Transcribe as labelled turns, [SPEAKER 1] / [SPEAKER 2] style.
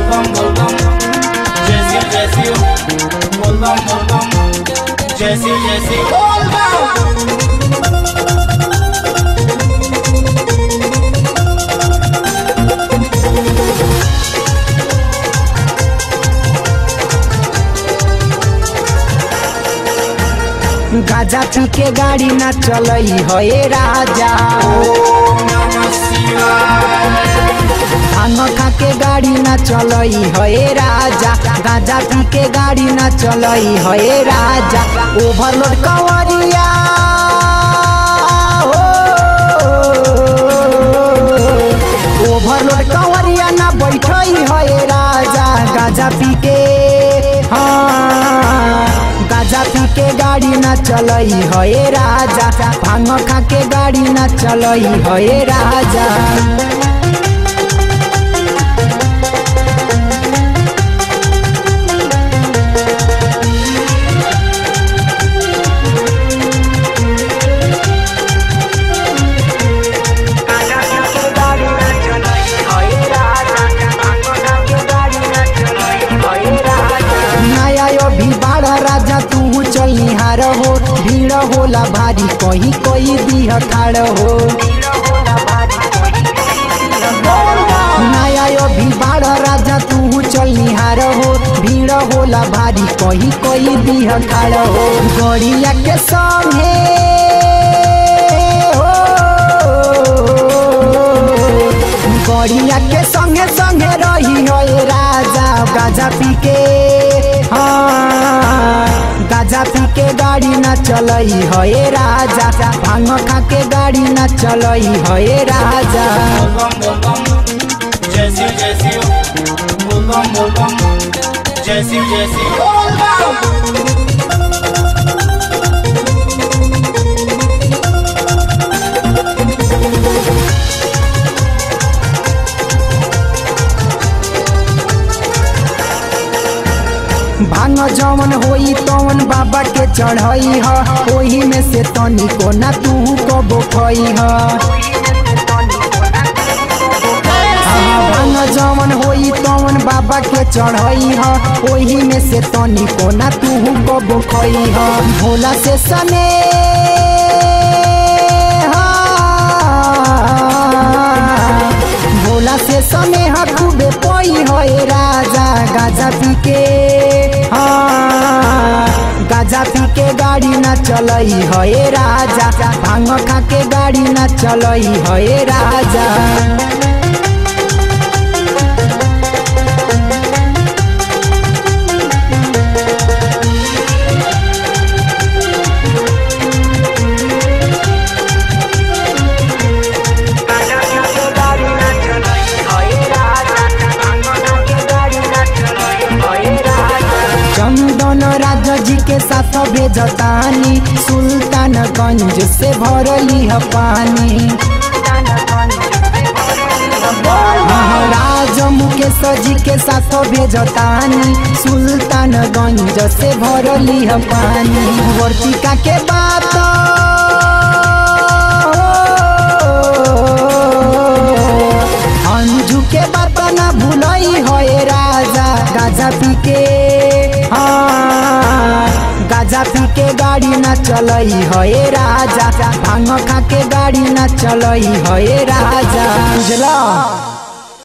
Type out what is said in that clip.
[SPEAKER 1] बोलबम जैसी जैसी बोलबम जैसी जैसी
[SPEAKER 2] गाजा पी के गाड़ी ना चलई है राजा। भांग खा के गाड़ी ना चलई है राजा। गाजा पी के गाड़ी ना चलई है राजा। ओवरलोड कंवरिया ओवरलोड कंवरिया ना बैठई है राजा। गाजा पी के गाजा पी के गाड़ी ना चलई है राजा। भांग खा के गाड़ी ना चलई है राजा। राजा तू चलिहार हो। भीड़ होला भारी कहीं कोई दिह खाड़ हो। नया अभी बाढ़ राजा तू चलिहार हो। भीड़ होला भारी कहीं कोई दिह खाड़ हो। गड़िया के संगे गड़िया के संगे संगे रही है राजा। गाजा पी के गाजा पी के गाड़ी ना चलई है राजा। भांग खा के गाड़ी ना चलई है राजा।
[SPEAKER 1] बोलबम जैसी जैसी बोलबम जैसी जैसी
[SPEAKER 2] भांग जवन होई तवन बाबा के चढ़ई ह। ओही में से तनी को ना तू को बोखई ह। भांग जवन होई तवन बाबा के चढ़ई ह। ओही में से तनी को ना तू को बोखई ह। भोला से सने भोला से सने खूबे पई है राजा। गाजा पी के गाजा पी के गाड़ी ना चलई है राजा। भांग खा के गाड़ी ना चलई है राजा। चंदन राजा जी के साथ भेजतानी। सुल्तानगंज से भरली है पानी। महाराज मुकेश जी के साथ भेजतानी। सुल्तानगंज से भरली है पानी। वर्तिका के बात अंजू के बात ना भूलई है राजा। गाजा पी के गाजा पी के गाड़ी ना चलई है राजा। भांग खा के गाड़ी ना चलई है राजा। बुझला।